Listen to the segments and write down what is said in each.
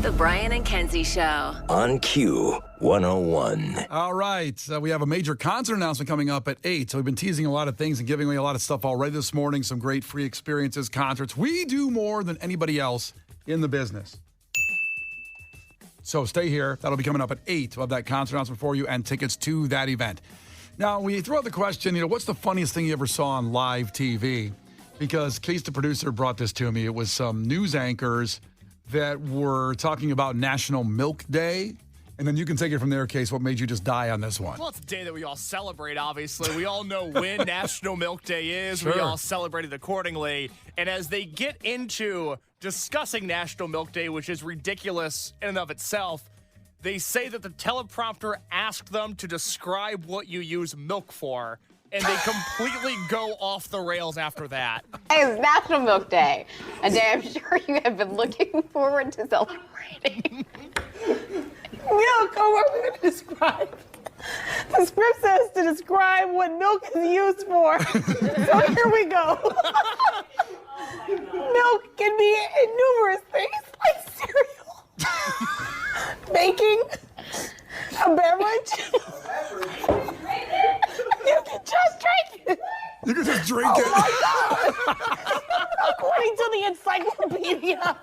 The Brian Kenzie Show. On Q101. All right. We have a major concert announcement coming up at 8. So we've been teasing a lot of things and giving away a lot of stuff already this morning. Some great free experiences, concerts. We do more than anybody else in the business. So stay here. That'll be coming up at 8. We'll have that concert announcement for you and tickets to that event. Now, we throw out the question, what's the funniest thing you ever saw on live TV? Because Case, the producer, brought this to me. It was some news anchors that were talking about National Milk Day. And then you can take it from there, Case. What made you just die on this one? Well, it's a day that we all celebrate, obviously. We all know when National Milk Day is. Sure. We all celebrate it accordingly. And as they get into discussing National Milk Day, which is ridiculous in and of itself, they say that the teleprompter asked them to describe what you use milk for. And they completely go off the rails after that. It's National Milk Day, a day I'm sure you have been looking forward to celebrating. Milk, what are we going to describe? The script says to describe what milk is used for. So here we go. Milk can be in numerous things, like cereal, baking, a beverage. You can just drink it. You can just drink it. Oh my God. According to the encyclopedia.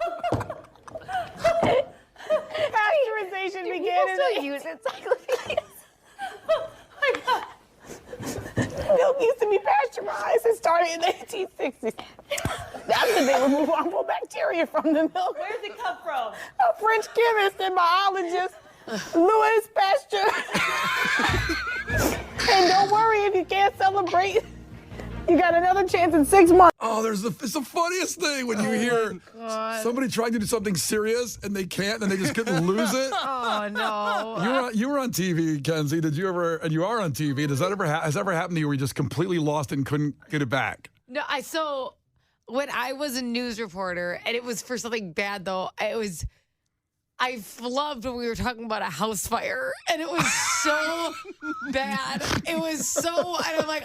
Pasteurization began in the use encyclopedias. Oh my God. Milk used to be pasteurized. It started in the 1860s. That's when they remove harmful bacteria from the milk. Where did it come from? A French chemist and biologist, Louis Pasteur. And don't worry if you can't celebrate. You got another chance in 6 months. Oh, it's the funniest thing when you hear somebody trying to do something serious and they can't and they just couldn't lose it. Oh, no. You were on TV, Kenzie. Did you ever, and you are on TV, has that ever happened to you where you just completely lost it and couldn't get it back? No, so when I was a news reporter, and it was for something bad, though, I flubbed when we were talking about a house fire, and it was so bad. It was so, and I'm like,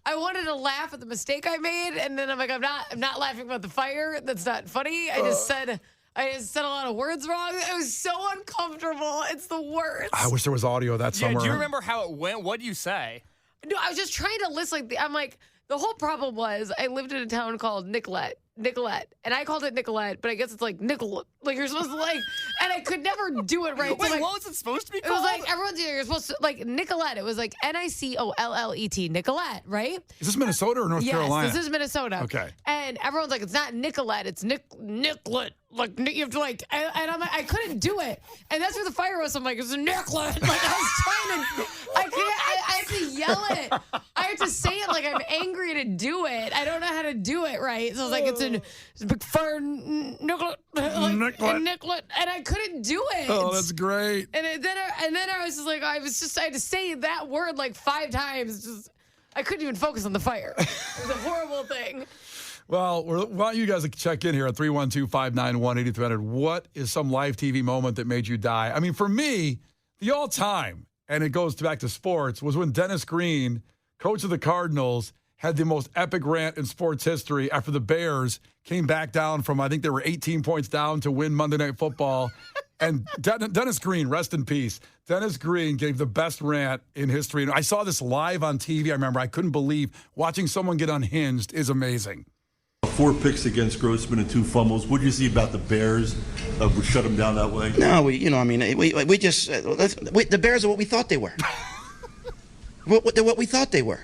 I wanted to laugh at the mistake I made, and then I'm like, I'm not laughing about the fire. That's not funny. I just said a lot of words wrong. It was so uncomfortable. It's the worst. I wish there was audio of that somewhere. Do you remember how it went? What do you say? No, I was just trying to list, I'm like, the whole problem was I lived in a town called Nicolette, and I called it Nicolette, but I guess it's like Nicolette. Like you're supposed to and I could never do it right. Wait, so what was it supposed to be It called? was like you're supposed to Nicolette. It was like Nicollet, Nicolette, right? Is this Minnesota or North Carolina? Yes, this is Minnesota. Okay. And everyone's like, it's not Nicolette, it's Nicolette. Like you have to and I'm like, I couldn't do it, and that's where the fire was. I'm like, it's a Nicolette. Like I was trying to, I have to yell it. I have to say it like I'm angry to do it. I don't know how to do it right. So I was like, it's a big fire Nicolette. Nicolette, and I couldn't do it. Oh, that's great. And then I was just like, I had to say that word like 5 times. I couldn't even focus on the fire. It was a horrible thing. Well, we want you guys to check in here at 312-591-8300. What is some live TV moment that made you die? I mean, for me, the all-time, and it goes back to sports, was when Dennis Green, coach of the Cardinals, had the most epic rant in sports history after the Bears came back down from, I think they were 18 points down to win Monday Night Football. And Dennis Green, rest in peace. Dennis Green gave the best rant in history. And I saw this live on TV. I remember I couldn't believe watching someone get unhinged is amazing. 4 picks against Grossman and 2 fumbles. What do you see about the Bears would shut them down that way? No, we just the Bears are what we thought they were. They're what we thought they were.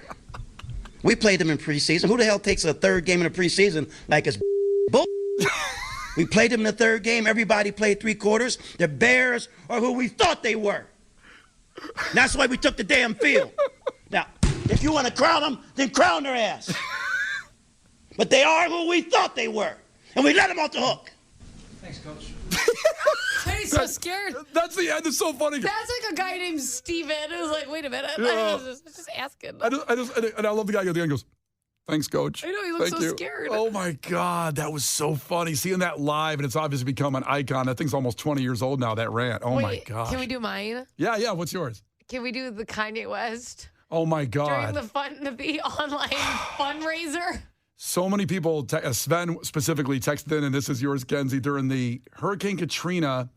We played them in preseason. Who the hell takes a 3rd game in the preseason like it's bull? We played them in the 3rd game. Everybody played 3 quarters. The Bears are who we thought they were. That's why we took the damn field. Now, if you want to crown them, then crown their ass. But they are who we thought they were. And we let them off the hook. Thanks, Coach. He's so scared. That's the end. It's so funny. That's like a guy named Steven who's like, wait a minute. I was just asking. And I love the guy at the end goes, thanks, Coach. I know, he looks Thank so you. scared. Oh, my God. That was so funny. Seeing that live, and it's obviously become an icon. That thing's almost 20 years old now, that rant. Oh, my God. Can we do mine? Yeah. What's yours? Can we do the Kanye West? Oh, my God. During the online fundraiser? So many people, Sven specifically texted in, and this is yours, Kenzie, during the Hurricane Katrina.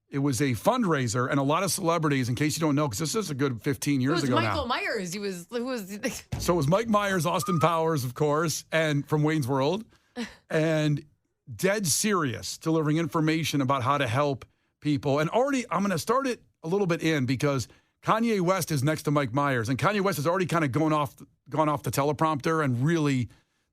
It was a fundraiser, and a lot of celebrities, in case you don't know, because this is a good 15 years ago now. It was Michael Myers. So it was Mike Myers, Austin Powers, of course, and from Wayne's World, and dead serious, delivering information about how to help people. And already, I'm going to start it a little bit in because Kanye West is next to Mike Myers, and Kanye West has already kind of gone off the teleprompter and really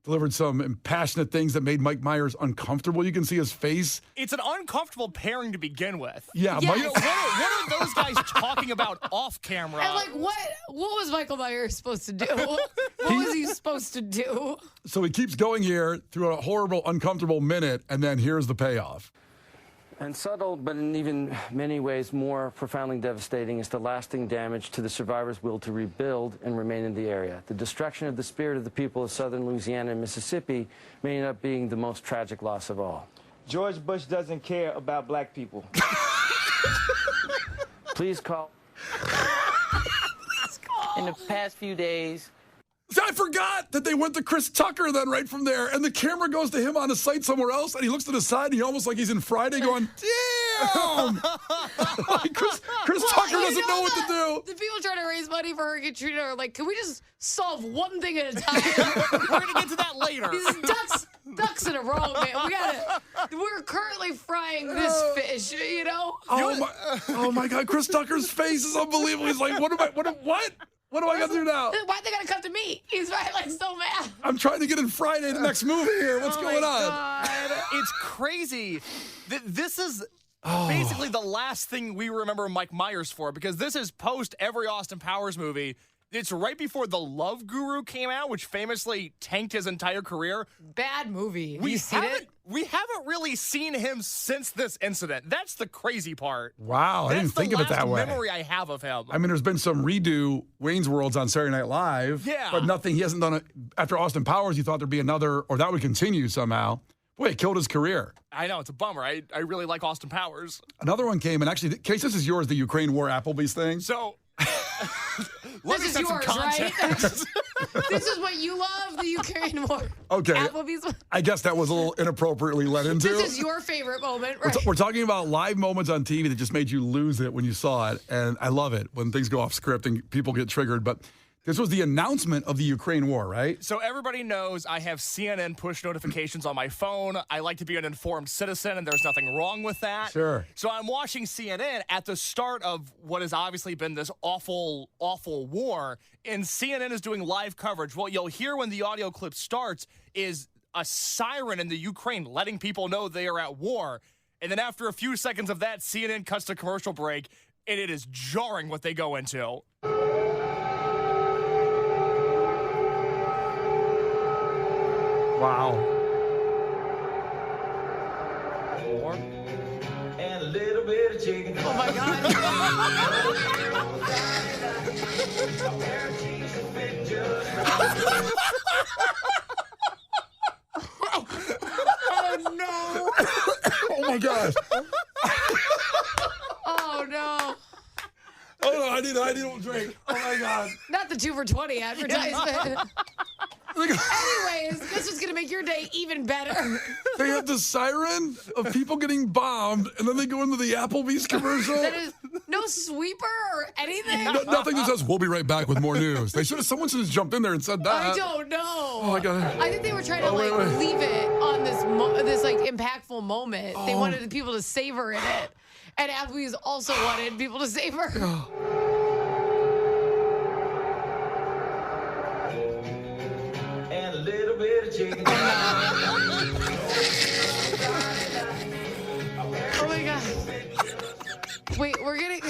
delivered some passionate things that made Mike Myers uncomfortable. You can see his face. It's an uncomfortable pairing to begin with. Yeah. Yes. What are those guys talking about off camera? And like, what was Michael Myers supposed to do? What was he supposed to do? So he keeps going here through a horrible, uncomfortable minute, and then here's the payoff. And subtle, but in even many ways more profoundly devastating, is the lasting damage to the survivors' will to rebuild and remain in the area. The destruction of the spirit of the people of southern Louisiana and Mississippi may end up being the most tragic loss of all. George Bush doesn't care about black people. Please call. In the past few days, I forgot that they went to Chris Tucker then right from there, and the camera goes to him on a site somewhere else, and he looks to the side, and he almost like he's in Friday going, damn! Like Chris Tucker doesn't know what to do. The people trying to raise money for Hurricane Katrina are like, can we just solve one thing at a time? We're going to get to that later. These ducks in a row, man. We're currently frying this fish, you know? Oh my God, Chris Tucker's face is unbelievable. He's like, what do I got to do now? Why they gotta come to me? He's right, like so mad. I'm trying to get in Friday, the next movie here. What's going on? God. It's crazy. This is basically the last thing we remember Mike Myers for, because this is post every Austin Powers movie. It's right before The Love Guru came out, which famously tanked his entire career. Bad movie. Have you seen it? We haven't really seen him since this incident. That's the crazy part. Wow, I didn't think of it that way. That's the memory I have of him. I mean, there's been some redo Wayne's Worlds on Saturday Night Live. Yeah. But nothing, he hasn't done it. After Austin Powers, you thought there'd be another, or that would continue somehow. Boy, it killed his career. I know, it's a bummer. I really like Austin Powers. Another one came, and actually, Case, this is yours, the Ukraine War Applebee's thing. So... This is yours, right? This is what you love, the Ukraine war. Okay. Applebee's. I guess that was a little inappropriately led into. This is your favorite moment, right? We're talking about live moments on TV that just made you lose it when you saw it. And I love it when things go off script and people get triggered. But this was the announcement of the Ukraine war, right? So everybody knows I have CNN push notifications on my phone. I like to be an informed citizen, and there's nothing wrong with that. Sure. So I'm watching CNN at the start of what has obviously been this awful, awful war, and CNN is doing live coverage. What you'll hear when the audio clip starts is a siren in the Ukraine letting people know they are at war. And then after a few seconds of that, CNN cuts to commercial break, and it is jarring what they go into. Wow. And a little bit of chicken. Oh my Oh no! Oh my gosh. Oh no! Oh no, I need a drink. Oh my God. Not the 2 for $20 advertisement. Anyways, this is gonna make your day even better. They have the siren of people getting bombed, and then they go into the Applebee's commercial. That is no sweeper or anything. Nothing that says, we'll be right back with more news. Someone should have jumped in there and said that. I don't know. Oh my God. I think they were trying to wait. leave it on this like impactful moment. They wanted the people to savor in it, and Applebee's also wanted people to savor. And a little bit of chicken. Oh my God. Wait, we're getting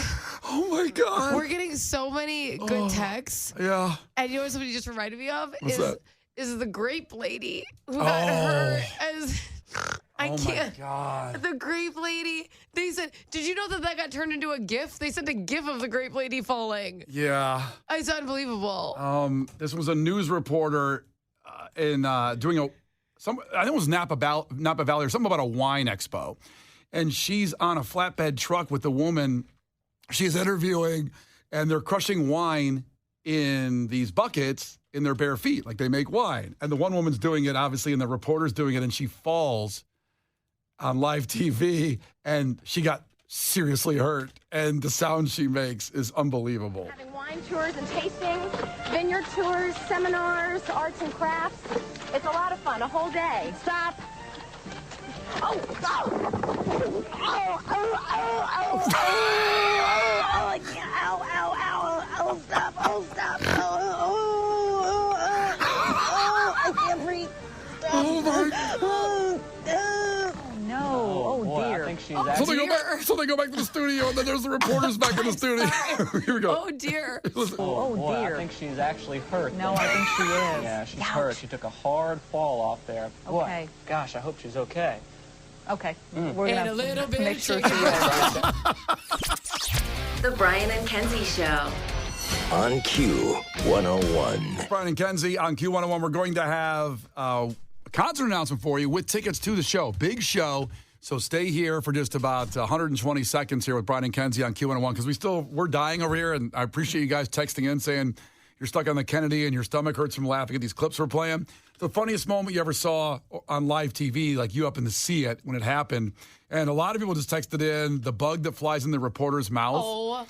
Oh my God. we're getting so many good texts. Yeah. And you know what somebody just reminded me of? What's that? Is the grape lady who got hurt as I Oh can't. my God. The grape lady. They said, did you know that got turned into a GIF? They sent a GIF of the grape lady falling. Yeah. It's unbelievable. This was a news reporter doing I think it was Napa Valley or something about a wine expo. And she's on a flatbed truck with the woman she's interviewing, and they're crushing wine in these buckets in their bare feet, like they make wine. And the one woman's doing it, obviously, and the reporter's doing it, and she falls on live TV, and she got seriously hurt. And the sound she makes is unbelievable. Having wine tours and tastings, vineyard tours, seminars, arts and crafts. It's a lot of fun, a whole day. Stop. Oh, oh, oh, oh, oh, oh, oh, I can't, ow, ow, ow, oh, stop, oh, stop, oh, oh, oh, oh, I can't breathe. Stop. Oh, my no, oh, boy, dear. I think she's So they go back to the studio, and then there's the reporters back in the studio. Here we go. Oh, dear. Oh, boy, dear. I think she's actually hurt. No, I think she is. Yeah, she's hurt. She took a hard fall off there. Boy, Okay. gosh, I hope she's okay. Okay, we're And gonna a little bit make of sure chicken. she is. The Brian and Kenzie Show. On Q 101. Brian and Kenzie on Q101. We're going to have a concert announcement for you with tickets to the show. Big show. So stay here for just about 120 seconds here with Brian and Kenzie on Q101 because we're dying over here, and I appreciate you guys texting in saying you're stuck on the Kennedy and your stomach hurts from laughing at these clips we're playing. The funniest moment you ever saw on live TV, like you up in to see it when it happened. And a lot of people just texted in the bug that flies in the reporter's mouth. Oh,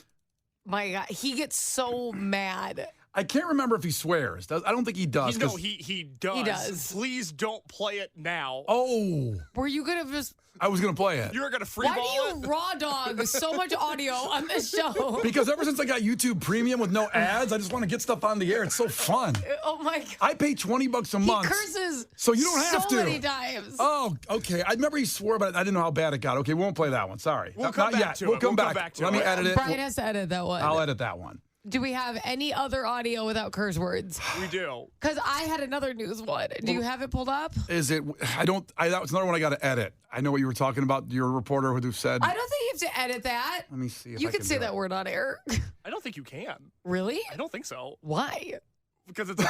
my God. He gets so mad. I can't remember if he swears. I don't think he does. No, he does. He does. Please don't play it now. Oh, Were you going to just... I was going to play it. You're going to Why freeball do you raw dog so much audio on this show? Because ever since I got YouTube Premium with no ads, I just want to get stuff on the air. It's so fun. Oh, my God. I pay $20 a He month. curses So you don't have so to. many times. Oh, okay. I remember he swore, but I didn't know how bad it got. Okay, we won't play that one. Sorry. We'll come Not back yet. to We'll it. come We'll back. come back to Let it. me edit it. Brian has to edit that one. I'll edit that one. Do we have any other audio without curse words? We do. Because I had another news one. Do you have it pulled up? Is it? That was another one I got to edit. I know what you were talking about. Your reporter who said. I don't think you have to edit that. Let me see if You I can say do that it. word on air. I don't think you can. Really? I don't think so. Why? Because it's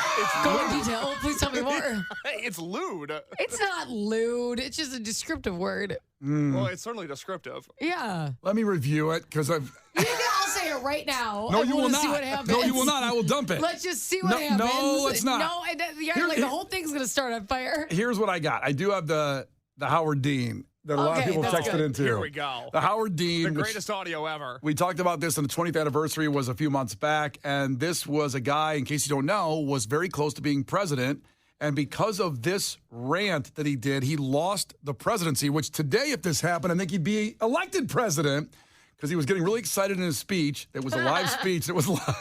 Go lewd. in detail. Please tell me more. It's lewd. It's not lewd. It's just a descriptive word. Well, it's certainly descriptive. Yeah. Let me review it because I've. I'll say it right now. No, I you will wanna see not. what happens. No, you will not. I will dump it. Let's just see what No, happens. no, let's not. No, the whole thing's gonna start on fire. Here's what I got. I do have the Howard Dean that a lot of Okay, people that's texted good. into. Here we go. The Howard Dean. The which- greatest audio ever. We talked about this, and the 20th anniversary was a few months back, and this was a guy, in case you don't know, was very close to being president, and because of this rant that he did, he lost the presidency, which today, if this happened, I think he'd be elected president, because he was getting really excited in his speech. It was a live speech. It was live.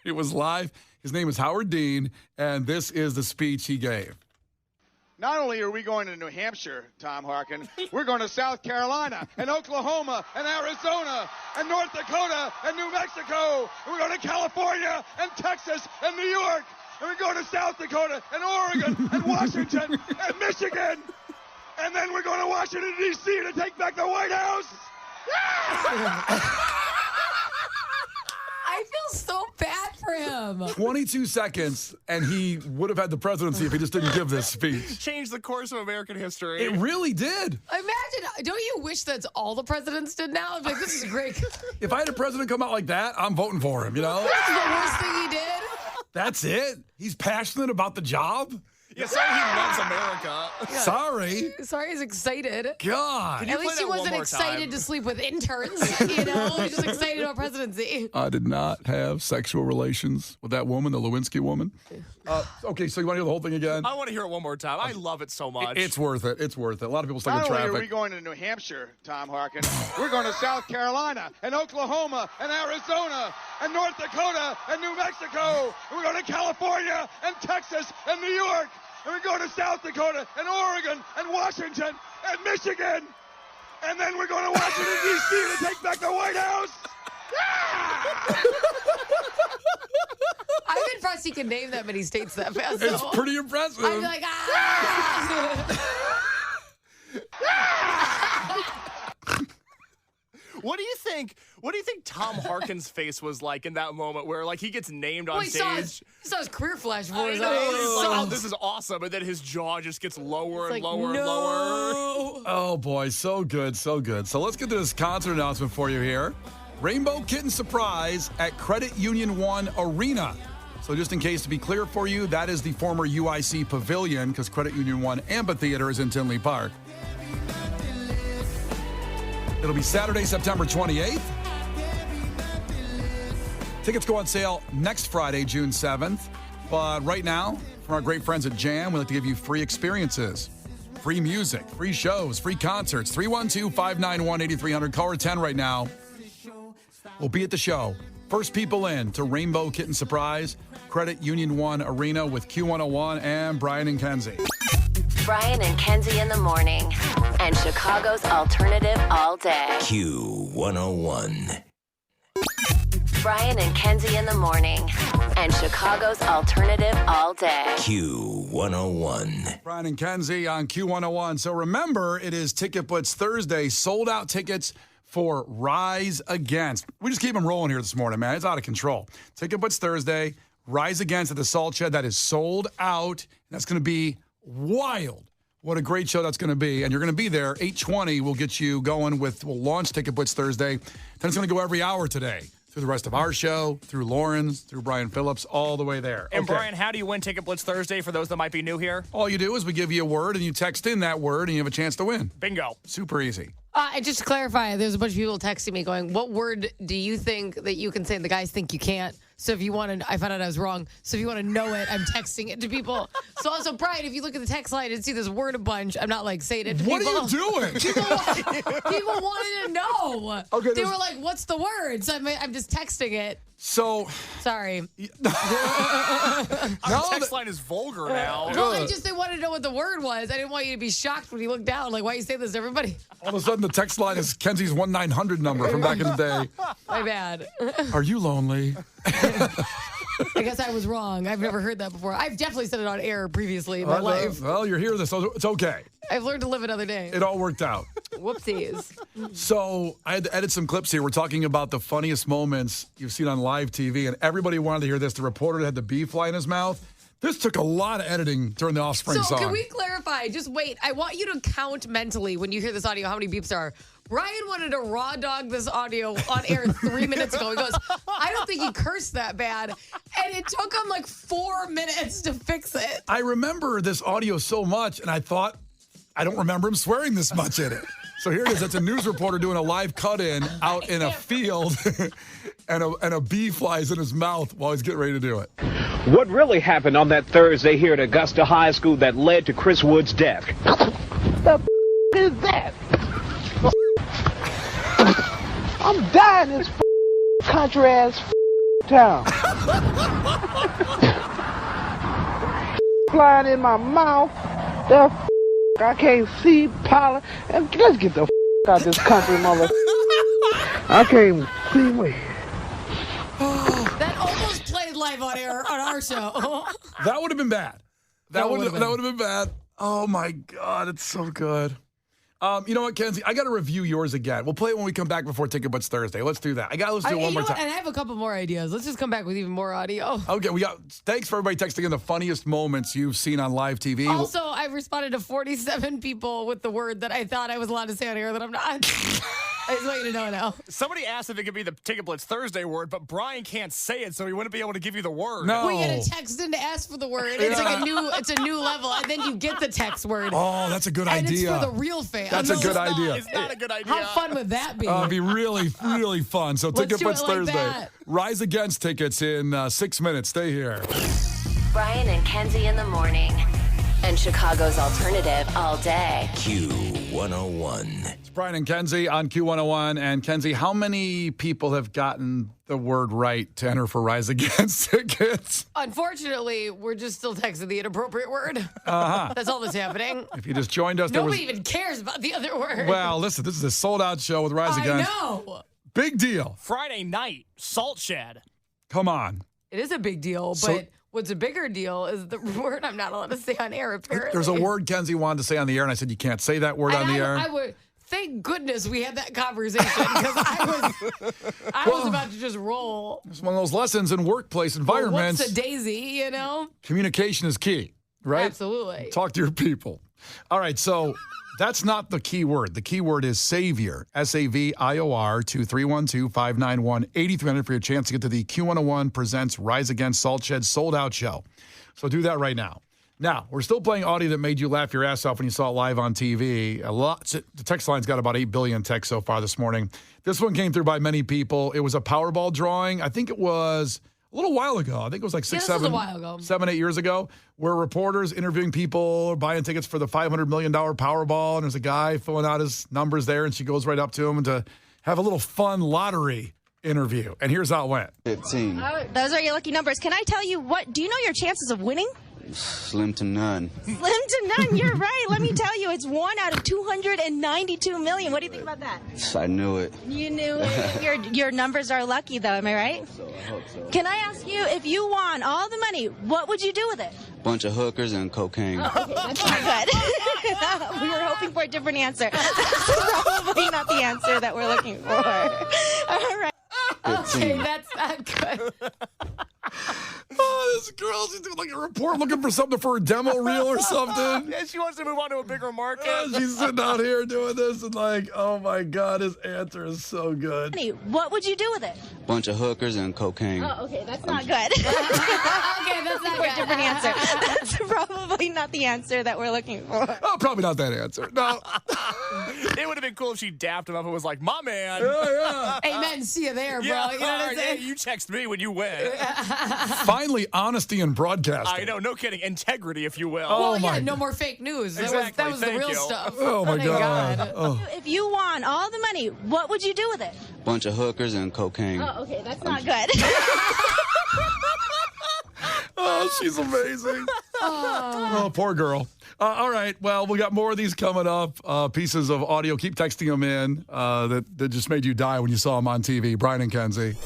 It was live. His name is Howard Dean, and this is the speech he gave. Not only are we going to New Hampshire, Tom Harkin, we're going to South Carolina and Oklahoma and Arizona and North Dakota and New Mexico. And we're going to California and Texas and New York. And we're going to South Dakota and Oregon and Washington and Michigan. And then we're going to Washington, D.C. to take back the White House. I feel so bad for him. 22 seconds, and he would have had the presidency if he just didn't give this speech. Changed the course of American history. It really did. Imagine, don't you wish that's all the presidents did now? Like, this is great. If I had a president come out like that, I'm voting for him, you know? This is the worst thing he did. That's it. He's passionate about the job. Yeah, so he loves America. Sorry. Sorry, he's excited. God. Can you At least play he that one wasn't more excited time? to sleep with interns, you know? He's just excited about presidency. I did not have sexual relations with that woman, the Lewinsky woman. Okay, so you want to hear the whole thing again? I want to hear it one more time. I love it so much. It's worth it. It's worth it. A lot of people stuck in Not only are we traffic. going to New Hampshire, Tom Harkin, we're going to South Carolina and Oklahoma and Arizona and North Dakota and New Mexico. And we're going to California and Texas and New York. And we're going to South Dakota and Oregon and Washington and Michigan. And then we're going to Washington, D.C. to take back the White House. I'm impressed he can name that many states that fast. It's though. pretty impressive. I'd be like, ah! What do you think? What do you think Tom Harkin's face was like in that moment, where like he gets named on Well, he saw stage? his career flash before I his know, eyes. he's like, oh, this is awesome, and then his jaw just gets lower and It's like, lower and lower. Oh, boy. So good. So good. So let's get to this concert announcement for you here. Rainbow Kitten Surprise at Credit Union One Arena. So just in case to be clear for you, that is the former UIC Pavilion because Credit Union 1 Amphitheater is in Tinley Park. It'll be Saturday, September 28th. Tickets go on sale next Friday, June 7th. But right now, from our great friends at Jam, we'd like to give you free experiences, free music, free shows, free concerts. 312-591-8300. Caller 10 right now. We'll be at the show. First people in to Rainbow Kitten Surprise, Credit Union 1 Arena with Q101 and Brian and Kenzie. Brian and Kenzie in the morning. And Chicago's alternative all day. Q101. Brian and Kenzie in the morning. And Chicago's alternative all day. Q101. Brian and Kenzie on Q101. So remember, it is Ticket Blitz Thursday. Sold out tickets for Rise Against. We just keep them rolling here this morning, man. It's out of control. Ticket Blitz Thursday. Rise Against at the Salt Shed. That is sold out. That's going to be wild. What a great show that's going to be. And you're going to be there. 8:20 will get you going we'll launch Ticket Blitz Thursday. Then it's going to go every hour today. Through the rest of our show, through Lauren's, through Brian Phillips, all the way there. And Brian, how do you win Ticket Blitz Thursday for those that might be new here? All you do is we give you a word and you text in that word and you have a chance to win. Bingo. Super easy. And just to clarify, there's a bunch of people texting me going, what word do you think that you can say and the guys think you can't? So if you want to, I found out I was wrong. So if you want to know it, I'm texting it to people. So also, Brian, if you look at the text line and see this word a bunch, I'm not like saying it to what people. What are you doing? People wanted to know. Okay, they were like, what's the word? So I'm just texting it. So. Sorry. Our text line is vulgar now. Well, they wanted to know what the word was. I didn't want you to be shocked when you looked down. Like, why you say this to everybody? All of a sudden, the text line is Kenzie's 1-900 number from back in the day. My bad. Are you lonely? I guess I was wrong. I've never heard that before. I've definitely said it on air previously in my life. Well, you're here, so it's okay. I've learned to live another day. It all worked out. Whoopsies. So I had to edit some clips here. We're talking about the funniest moments you've seen on live TV, and everybody wanted to hear this. The reporter had the bee fly in his mouth. This took a lot of editing during the Offspring song. So can we clarify? Just wait. I want you to count mentally when you hear this audio how many beeps are. Brian wanted to raw dog this audio on air 3 minutes ago. He goes, I don't think he cursed that bad. And it took him like 4 minutes to fix it. I remember this audio so much, and I thought, I don't remember him swearing this much in it. So here it is. It's a news reporter doing a live cut-in out in a field, and a bee flies in his mouth while he's getting ready to do it. What really happened on that Thursday here at Augusta High School that led to Chris Wood's death? The is that? I'm dying in this country ass town. Flying in my mouth. I can't see pollen. Let's get the out of this country, mother. I can't see me. That almost played live on air on our show. That would have been bad. That would have been bad. Oh my God, it's so good. You know what, Kenzie? I got to review yours again. We'll play it when we come back before Ticket Blitz Thursday. Let's do that. Let's do it one more time. And I have a couple more ideas. Let's just come back with even more audio. Okay, thanks for everybody texting in the funniest moments you've seen on live TV. Also, I responded to 47 people with the word that I thought I was allowed to say on air that I'm not. I just want you to know now. Somebody asked if it could be the Ticket Blitz Thursday word, but Brian can't say it, so he wouldn't be able to give you the word. No. We get a text in to ask for the word. It's like it's a new level, and then you get the text word. Oh, that's a good idea. And it's for the real fans. That's a good idea. It's not a good idea. How fun would that be? It'd be really, really fun. So Ticket Blitz like Thursday. that. Rise Against tickets in 6 minutes. Stay here. Brian and Kenzie in the morning. And Chicago's alternative all day. Q101. It's Brian and Kenzie on Q101. And Kenzie, how many people have gotten the word right to enter for Rise Against tickets? Unfortunately, we're just still texting the inappropriate word. Uh-huh. That's all that's happening. If you just joined us, Nobody even cares about the other word. Well, listen, this is a sold-out show with Rise Against. I know. Big deal. Friday night, Salt Shed. Come on. It is a big deal, but what's a bigger deal is the word I'm not allowed to say on air, apparently. There's a word Kenzie wanted to say on the air, and I said, you can't say that word on the air. I would. Thank goodness we had that conversation because I was about to just roll. It's one of those lessons in workplace environments. What's a daisy, you know? Communication is key, right? Absolutely. Talk to your people. All right, so that's not the key word. The key word is Savior, Savior, to 312-591-8300 for your chance to get to the Q101 Presents Rise Against Salt Shed sold-out show. So do that right now. Now, we're still playing audio that made you laugh your ass off when you saw it live on TV. The text line's got about 8 billion texts so far this morning. This one came through by many people. It was a Powerball drawing. I think it was a little while ago. I think it was like 7, 8 years ago, where reporters interviewing people, buying tickets for the $500 million Powerball, and there's a guy filling out his numbers there, and she goes right up to him and to have a little fun lottery interview. And here's how it went. 15. Those are your lucky numbers. Can I tell you what? Do you know your chances of winning? Slim to none. Slim to none. You're right. Let me tell you, it's 1 out of 292 million. What do you think about that? I knew it. You knew it. Your numbers are lucky, though. Am I right? I hope so. Can I ask you, if you won all the money, what would you do with it? Bunch of hookers and cocaine. Oh, okay, that's not good. We were hoping for a different answer. That's probably not the answer that we're looking for. All right. Okay, that's not good. Oh, this girl, she's doing like a report looking for something for a demo reel or something. Yeah, she wants to move on to a bigger market. She's sitting out here doing this and like, oh my God, his answer is so good. What would you do with it? Bunch of hookers and cocaine. Oh, okay, that's not good. Okay, that's not for a different answer. That's probably not the answer that we're looking for. Oh, probably not that answer. No. It would have been cool if she dapped him up and was like, my man. Yeah. Amen. See you there, bro. Yeah, You know what I'm saying? yeah, you text me when you win. Finally, honesty in broadcasting. I know, no kidding. Integrity, if you will. Well, yeah, no more fake news. Exactly. That was the Thank real you. stuff. Oh, my Thank God. Oh. If you won all the money, what would you do with it? Bunch of hookers and cocaine. Oh, okay, that's not good. Oh, she's amazing. Oh, poor girl. All right. Well, we got more of these coming up. Pieces of audio. Keep texting them in that just made you die when you saw them on TV. Brian and Kenzie.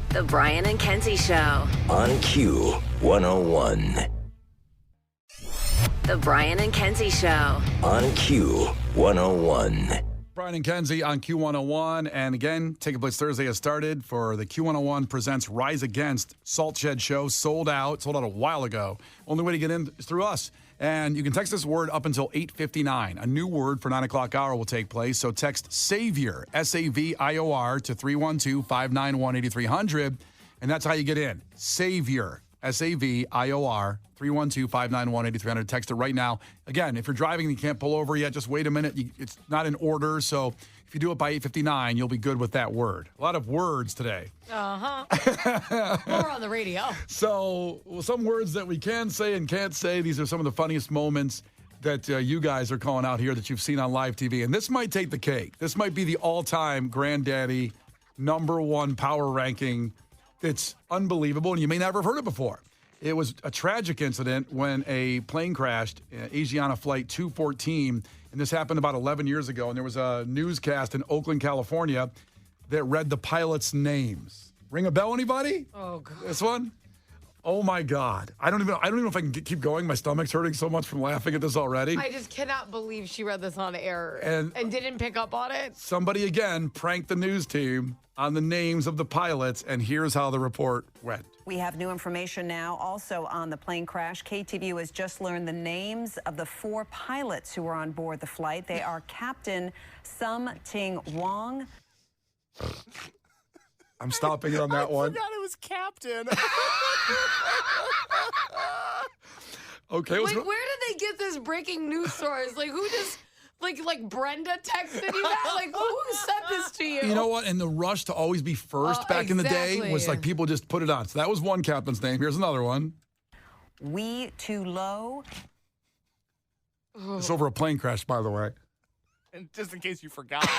The Brian and Kenzie Show. On Q101. The Brian and Kenzie Show. On Q101. Brian and Kenzie on Q101. And again, Ticket Blitz Thursday has started for the Q101 Presents Rise Against Salt Shed show. Sold out a while ago. Only way to get in is through us. And you can text this word up until 8:59. A new word for 9 o'clock hour will take place. So text Savior, Savior, to 312-591-8300. And that's how you get in. Savior, Savior, 312-591-8300. Text it right now. Again, if you're driving and you can't pull over yet, just wait a minute. It's not in order. So if you do it by 8:59, you'll be good with that word. A lot of words today. Uh-huh. More on the radio. So some words that we can say and can't say. These are some of the funniest moments that you guys are calling out here that you've seen on live TV. And this might take the cake. This might be the all-time granddaddy #1 power ranking. It's unbelievable, and you may never have heard it before. It was a tragic incident when a plane crashed, Asiana Flight 214, and this happened about 11 years ago, and there was a newscast in Oakland, California that read the pilots' names. Ring a bell, anybody? Oh, God. This one? Oh, my God. I don't even know if I can keep going. My stomach's hurting so much from laughing at this already. I just cannot believe she read this on air And didn't pick up on it. Somebody, again, pranked the news team on the names of the pilots, and here's how the report went. We have new information now also on the plane crash. KTVU has just learned the names of the 4 pilots who were on board the flight. They are Captain Sum Ting Wong. I'm stopping it on that one. I forgot it was Captain. Okay. Where did they get this breaking news source? Like, who just... Like Brenda texted you that? Like, who sent this to you? You know what? And the rush to always be first back in the day was like people just put it on. So that was one captain's name. Here's another one. Wee Too Low. It's over a plane crash, by the way. And just in case you forgot.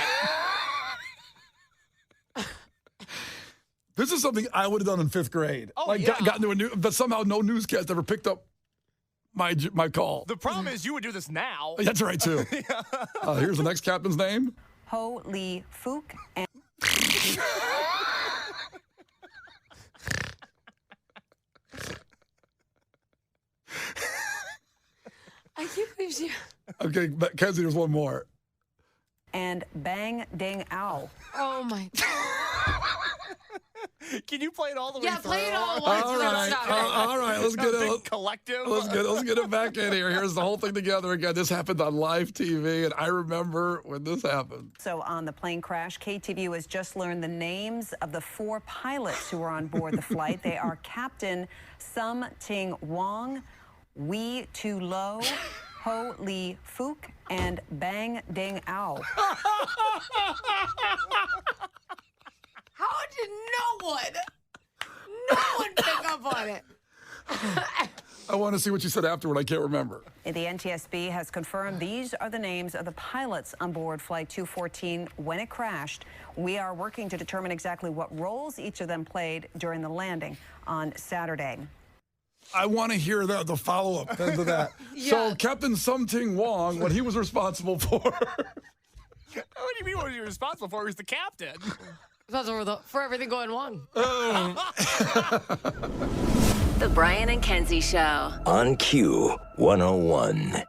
This is something I would have done in 5th grade. Oh, like, yeah. got into a new, but somehow no newscast ever picked up my call. The problem is you would do this now. That's right, too. Here's the next captain's name. Ho Lee Fook. And I can't believe she... Okay, but Kenzie, there's one more. And Bang Ding Ow. Oh, my... Can you play it all the way Yeah, through? play it all once. All right. Let's get Big it. collective. Let's get it back in here. Here's the whole thing together again. This happened on live TV, and I remember when this happened. So on the plane crash, KTVU has just learned the names of the 4 pilots who were on board the flight. They are Captain Sum Ting Wong, Wee Tu Lo, Ho Lee Fook, and Bang Ding Ao. How did no one pick up on it? I want to see what you said afterward. I can't remember. The NTSB has confirmed these are the names of the pilots on board Flight 214 when it crashed. We are working to determine exactly what roles each of them played during the landing on Saturday. I want to hear the follow-up to that. Yeah. So Captain Sum Ting Wong, what he was responsible for. What do you mean what was he responsible for? He was the captain. Responsible for everything going wrong. The Brian and Kenzie Show. On Q 101.